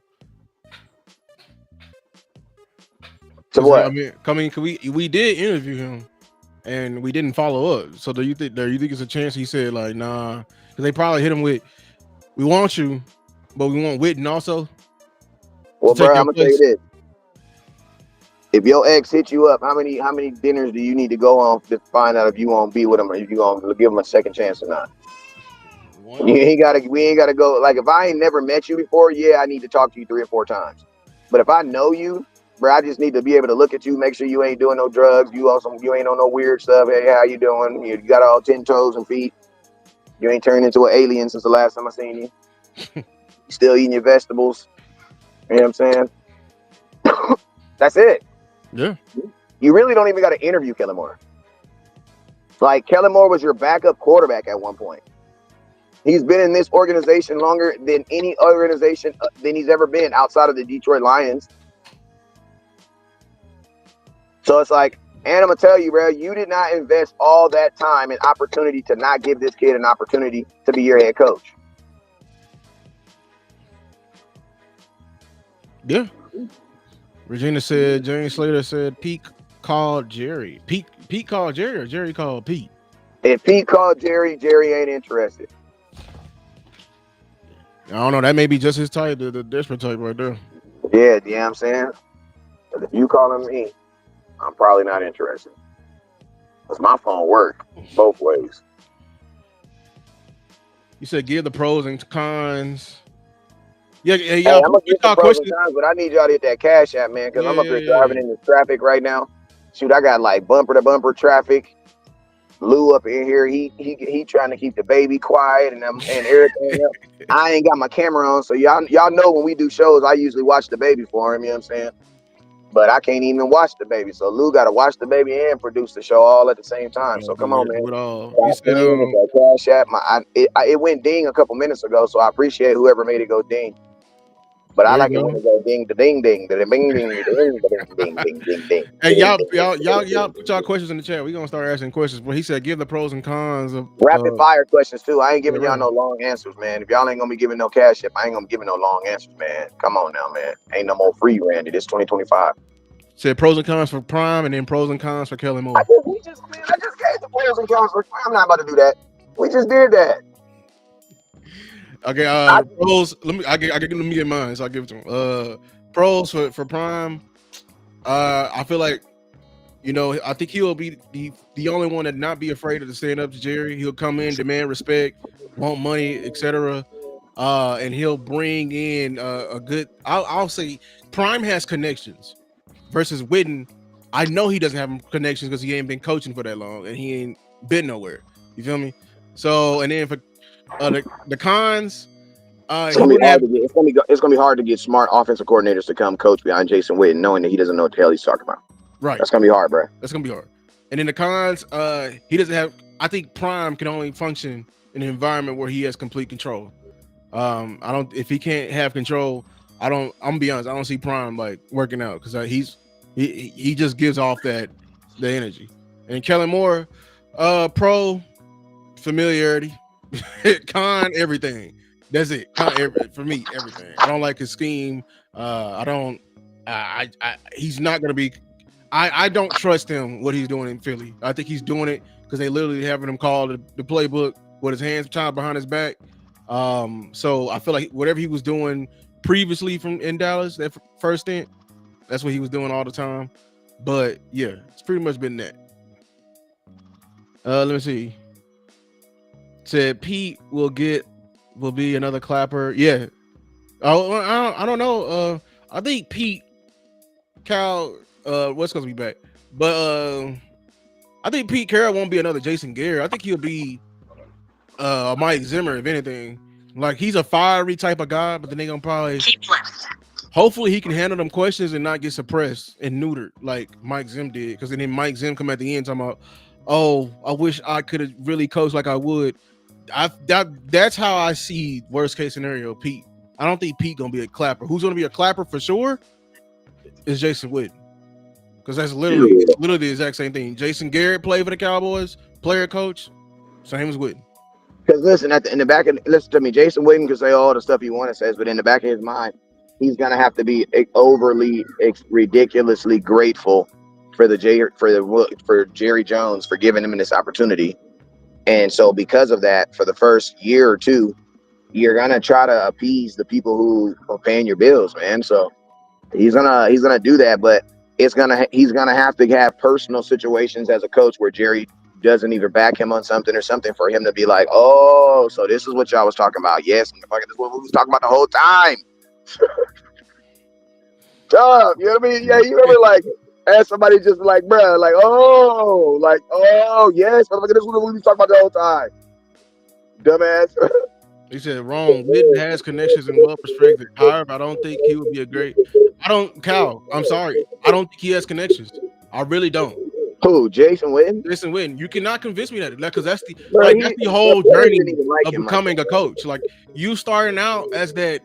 To Because I what? mean, we did interview him and we didn't follow up. So do you think it's a chance he said like nah? Because they probably hit him with, we want you, but we want Witten also to Well, take bro, your I'm gonna tell you place. this. If your ex hits you up, how many dinners do you need to go on to find out if you won't be with him or if you gonna give him a second chance or not? One. We ain't gotta go. Like if I ain't never met you before, yeah, I need to talk to you 3 or 4 times. But if I know you, bro, I just need to be able to look at you, make sure you ain't doing no drugs, you ain't on no weird stuff. Hey, how you doing? You got all 10 toes and feet. You ain't turned into an alien since the last time I seen you. You still eating your vegetables. You know what I'm saying? That's it. Yeah. You really don't even got to interview Kellen Moore. Like Kellen Moore was your backup quarterback at one point. He's been in this organization longer than any organization than he's ever been outside of the Detroit Lions. So it's like, and I'm gonna tell you, bro, you did not invest all that time and opportunity to not give this kid an opportunity to be your head coach. Yeah. Regina said, James Slater said Pete called Jerry. Pete called Jerry or Jerry called Pete? If Pete called Jerry, Jerry ain't interested. I don't know. That may be just his type, the desperate type right there. Yeah, you know what I'm saying? But if you calling me, I'm probably not interested. Because my phone work both ways. You said give the pros and cons. Yeah, Hey, y'all I'm gonna put get the y'all pros and questions. cons, but I need y'all to hit that cash app, man, because Yeah, I'm up here yeah. driving in this traffic right now. Shoot, I got like bumper to bumper traffic. Lou up in here, he trying to keep the baby quiet and everything else. I ain't got my camera on, so y'all know when we do shows, I usually watch the baby for him. You know what I'm saying? But I can't even watch the baby, so Lou got to watch the baby and produce the show all at the same time. So come on, man. Do it all. You Tap said in with that cash app. It went ding a couple minutes ago, so I appreciate whoever made it go ding. But I there you like it when go. it go ding, the ding, ding, the ding, ding, the ding, the ding, ding, ding, ding, ding, Hey, ding, y'all, ding, y'all, ding, y'all, ding, y'all ding, put ding, y'all ding. questions in the chat. We gonna start asking questions. But he said give the pros and cons of Rapid fire questions too. I ain't yeah, giving y'all right. no long answers, man. If y'all ain't gonna be giving no cash app, I ain't gonna be giving no long answers, man. Come on now, man. Ain't no more free Randy. This 2025. Said pros and cons for Prime and then pros and cons for Kelly Moore. I just gave the pros and cons. I'm not about to do that. We just did that. Okay, I, pros. Let me get mine. So I give it to him. Pros for Prime. I feel like I think he'll be the only one that not be afraid of to stand up to Jerry. He'll come in, demand respect, want money, etc. And he'll bring in a good. I'll say Prime has connections versus Witten. I know he doesn't have connections because he ain't been coaching for that long and he ain't been nowhere. You feel me? So and then for the cons, it's he gonna be wouldn't hard have to get. It's gonna be hard to get smart offensive coordinators to come coach behind Jason Witten, knowing that he doesn't know what the hell he's talking about. right. That's gonna be hard, bro. That's gonna be hard. And then the cons, he doesn't have. I think Prime can only function in an environment where he has complete control. I don't. If he can't have control, I don't. I'm gonna be honest. I don't see Prime like working out because he just gives off the energy. And Kellen Moore, pro familiarity, con everything. That's it. For me, everything. I don't like his scheme. I don't. He's not gonna be. I don't trust him what he's doing in Philly. I think he's doing it because they literally having him call the playbook with his hands tied behind his back. So I feel like whatever he was doing previously from in Dallas, that first stint, that's what he was doing all the time. But yeah, it's pretty much been that. Let me see. Said Pete will be another clapper. Yeah. Oh, I don't know. I think Pete Cal what's supposed to be back, but I think Pete Carroll won't be another Jason Garrett. I think he'll be Mike Zimmer if anything. Like he's a fiery type of guy, but then they gonna probably hopefully he can handle them questions and not get suppressed and neutered like Mike Zim did. Because then Mike Zim come at the end talking about, oh, I wish I could have really coached like I would. That's how I see worst case scenario Pete. I don't think Pete gonna be a clapper. Who's gonna be a clapper for sure is Jason Witten. Because that's literally the exact same thing. Jason Garrett played for the Cowboys, player coach, same as Witten. Because listen, in the back of listen to me, Jason Witten can say all the stuff he wants to say, but in the back of his mind, he's gonna have to be overly, ridiculously grateful for Jerry Jones for giving him this opportunity. And so because of that, for the first year or two, you're gonna try to appease the people who are paying your bills, man. So he's gonna do that, but he's gonna have to have personal situations as a coach where Jerry doesn't even back him on something or something for him to be like, oh, so this is what y'all was talking about. Yes, this is what we was talking about the whole time. Tough, you know what I mean? Yeah, you ever like ask somebody just like, bruh, like, oh, yes, this is what we was talking about the whole time. Dumbass. He said wrong. Witten has connections and well respected. However, I don't think he would be a great. Cal, I'm sorry. I don't think he has connections. I really don't. Who? Jason Witten? Jason Witten. You cannot convince me that because that's the whole journey of becoming a coach. Like you starting out as that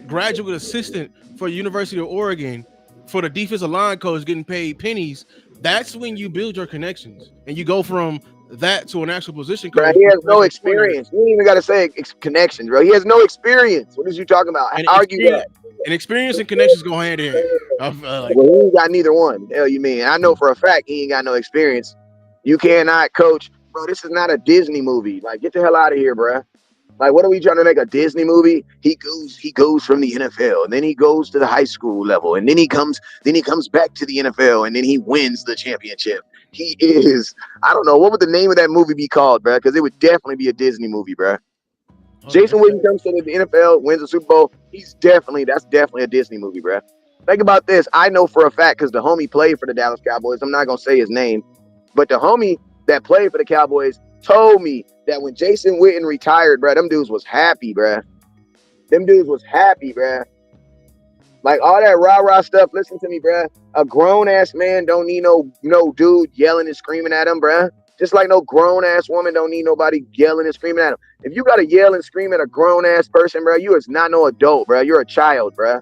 graduate assistant for University of Oregon for the defensive line coach getting paid pennies. That's when you build your connections and you go from that to an actual position coach. Bro, he has no experience. You ain't even got to say connections, bro. He has no experience. What is you talking about? Argue that. And experience and connections go hand in hand. Well, he ain't got neither one. Hell, you mean? I know for a fact he ain't got no experience. You cannot coach, bro. This is not a Disney movie. Like, get the hell out of here, bro. Like, what are we trying to make a Disney movie? He goes from the NFL, and then he goes to the high school level, and then he comes back to the NFL, and then he wins the championship. He is. I don't know what would the name of that movie be called, bro? Because it would definitely be a Disney movie, bro. Jason Witten comes to the NFL, wins the Super Bowl. That's definitely a Disney movie, bro. Think about this. I know for a fact because the homie played for the Dallas Cowboys. I'm not gonna say his name, but the homie that played for the Cowboys told me that when Jason Witten retired, bro, them dudes was happy, bro. Like all that rah-rah stuff. Listen to me, bro. A grown ass man don't need no dude yelling and screaming at him, bro. Just like no grown ass woman don't need nobody yelling and screaming at him. If you gotta yell and scream at a grown ass person, bro, you is not no adult, bro. You're a child, bro.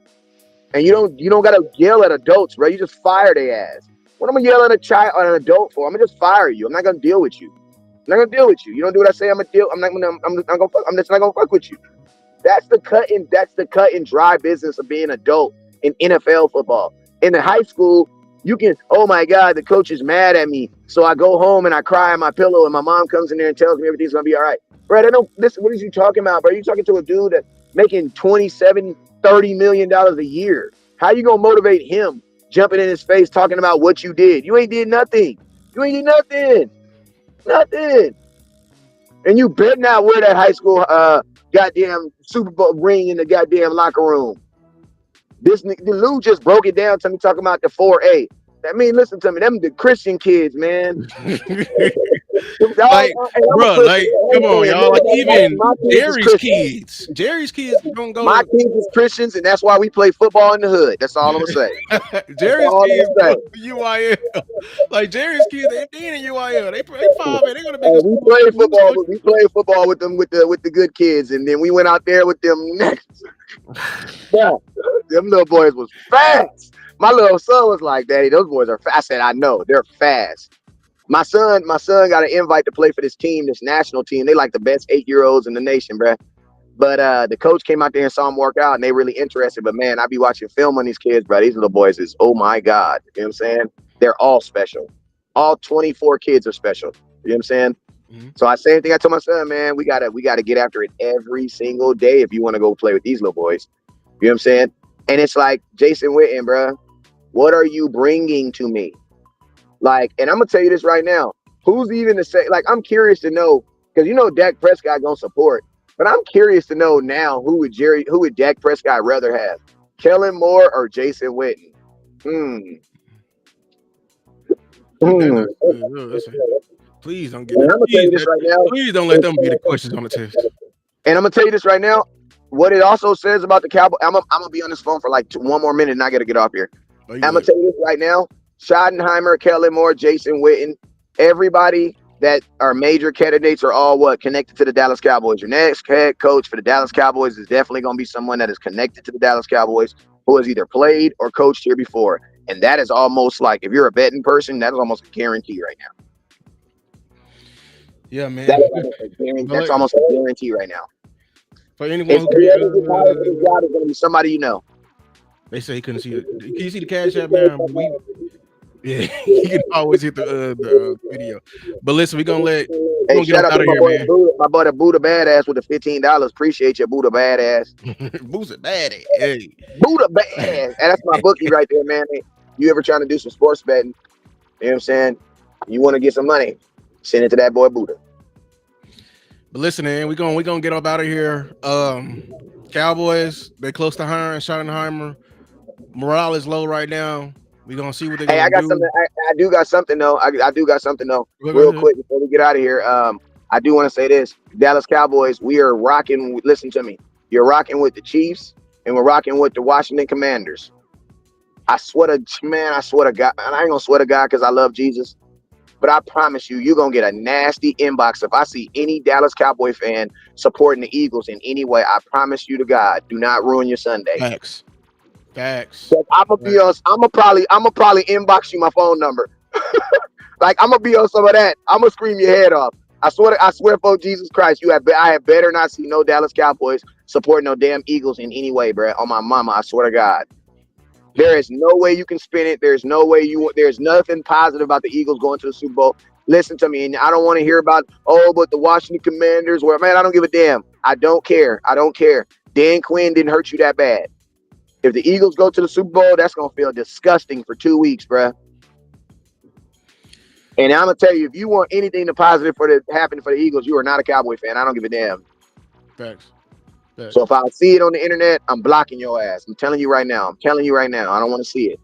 And you don't gotta yell at adults, bro. You just fire their ass. What am I yelling at an adult for? I'm gonna just fire you. I'm not gonna deal with you. You don't do what I say. I'm just not gonna fuck with you. That's the cut and dry business of being adult in NFL football. In the high school, you can, oh my God, the coach is mad at me. So I go home and I cry on my pillow and my mom comes in there and tells me everything's gonna be all right. Bro, listen, what is you talking about, bro? You talking to a dude that's making $27-30 million a year. How you gonna motivate him jumping in his face talking about what you did? You ain't did nothing. Nothing. And you better not wear that high school goddamn Super Bowl ring in the goddamn locker room. The Lou just broke it down to me talking about the 4A. I mean, listen to me, them the Christian kids, man. Like, bro, like, come on, y'all. Like, even Jerry's kids don't go. My kids is Christians, and that's why we play football in the hood. That's all I'm gonna say. Jerry's kids go to UIL. Like Jerry's kids, they in UIL. They 5 and they're gonna be. We play football with them with the good kids, and then we went out there with them next. Yeah, them little boys was fast. My little son was like, "Daddy, those boys are fast." I said, "I know, they're fast." My son got an invite to play for this team, this national team. They like the best 8-year-olds in the nation, bruh. But the coach came out there and saw him work out, and they really interested. But man, I be watching film on these kids, bro. These little boys is, oh my God. You know what I'm saying? They're all special. All 24 kids are special. You know what I'm saying? Mhm. So I same thing I told my son, man, we gotta get after it every single day if you want to go play with these little boys. You know what I'm saying? And it's like Jason Witten, bro. What are you bringing to me? Like, and I'm gonna tell you this right now. Who's even to say? Like, I'm curious to know because Dak Prescott gonna support, but I'm curious to know now who would Dak Prescott rather have, Kellen Moore or Jason Witten? Hmm. You better Hmm. not. Listen, please don't get And it. I'm gonna tell you this right now. Please don't let them be the questions on the test. And I'm gonna tell you this right now. What it also says about the Cowboys. I'm gonna be on this phone for like one more minute, and I gotta get off here. Oh, you I'm gonna good? tell you this right now. Schottenheimer, Kellen Moore, Jason Witten, everybody that are major candidates are all what connected to the Dallas Cowboys. Your next head coach for the Dallas Cowboys is definitely gonna be someone that is connected to the Dallas Cowboys, who has either played or coached here before. And that is almost like, if you're a betting person, that is almost a guarantee right now. Yeah, That man. is almost a guarantee. But That's almost a guarantee right now. for anyone If who whoever gets hired for this can, job is gonna be somebody you know. they say he couldn't see it. Can you see the cash app now? Yeah, you can always hit the video. But listen, we're Hey, gonna get shout up out out to of my here, boy man. Buddha, Buddha Badass with the $15. Appreciate you, Buddha Badass. Boost it, baddie. Hey. Buddha Badass. And that's my bookie right there, man. Hey, you ever trying to do some sports betting? You know what I'm saying? You want to get some money? Send it to that boy Buddha. But listen, man, we gonna get up out of here. Cowboys, they close to hiring Schottenheimer. Morale is low right now. We're gonna see what they're Hey, I gonna got do. something. I do got something though. I do got something though. Go Real ahead. quick before we get out of here. I do want to say this: Dallas Cowboys. We are rocking. Listen to me. You're rocking with the Chiefs, and we're rocking with the Washington Commanders. I swear to man, I swear to God, and I ain't gonna swear to God because I love Jesus. But I promise you, you're gonna get a nasty inbox if I see any Dallas Cowboy fan supporting the Eagles in any way. I promise you to God, do not ruin your Sunday. Facts. Facts. 'Cause I'm gonna be Facts. on. I'm gonna probably inbox you my phone number. Like I'm gonna be on some of that. I'm gonna scream your head off. I swear for Jesus Christ, I have better not see no Dallas Cowboys supporting no damn Eagles in any way, bro. On my mama, I swear to God. There is no way you can spin it. There's no way there's nothing positive about the Eagles going to the Super Bowl. Listen to me, and I don't want to hear about, but the Washington Commanders, where, man, I don't give a damn. I don't care. I don't care. Dan Quinn didn't hurt you that bad. If the Eagles go to the Super Bowl, that's gonna feel disgusting for 2 weeks, bruh. And I'm gonna tell you, if you want anything to positive for to happen for the Eagles, you are not a Cowboy fan. I don't give a damn. Facts. Facts. So if I see it on the internet, I'm blocking your ass. I'm telling you right now. I'm telling you right now. I don't want to see it.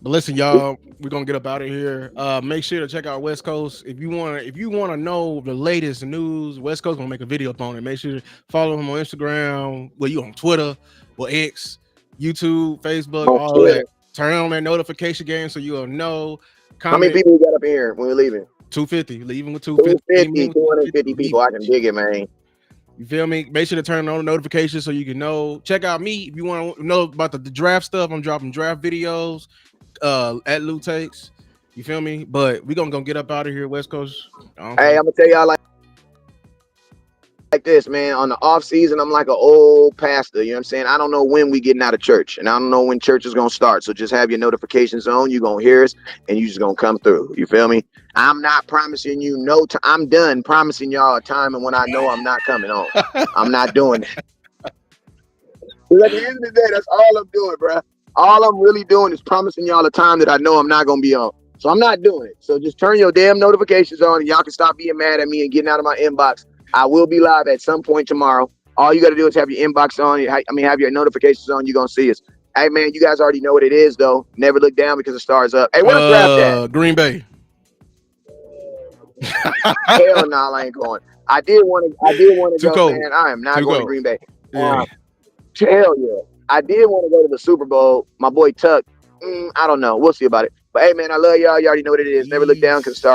But listen, y'all, we're gonna get up out of here. Make sure to check out West Coast. If you wanna know the latest news, West Coast gonna make a video up on it. Make sure to follow him on Instagram. Well, you on Twitter, well, X, YouTube, Facebook, On all Twitter. that. Turn on that notification game so you'll know. How many Comment people we got up in here when we're leaving? 250, leaving with 250, 250, with 250, 250 people. I can dig it, man. You feel me? Make sure to turn on the notifications so you can know. Check out me if you want to know about the draft stuff. I'm dropping draft videos at Lou Takes. You feel me? But we gonna get up out of here, West Coast. Hey, I'm gonna tell y'all like this, man. On the off season, I'm like an old pastor. You know what I'm saying? I don't know when we getting out of church, and I don't know when church is gonna start. So just have your notifications on. You gonna hear us, and you just gonna come through. You feel me? I'm not promising you no time. I'm done promising y'all a time, and when I know I'm not coming on, I'm not doing that. Because at the end of the day, that's all I'm doing, bro. All I'm really doing is promising y'all a time that I know I'm not gonna be on. So I'm not doing it. So just turn your damn notifications on, and y'all can stop being mad at me and getting out of my inbox. I will be live at some point tomorrow. All you got to do is have your inbox on. Have your notifications on. You're going to see us. Hey, man, you guys already know what it is, though. Never look down because the star's up. Hey, where the draft at? Green Bay. Hell no, I ain't going. I did want to Too go, cold. man. I am not Too going to cold. Green Bay. Yeah. Hell yeah. I did want to go to the Super Bowl. My boy Tuck. I don't know. We'll see about it. But, hey, man, I love y'all. You already know what it is. Never look down because the star's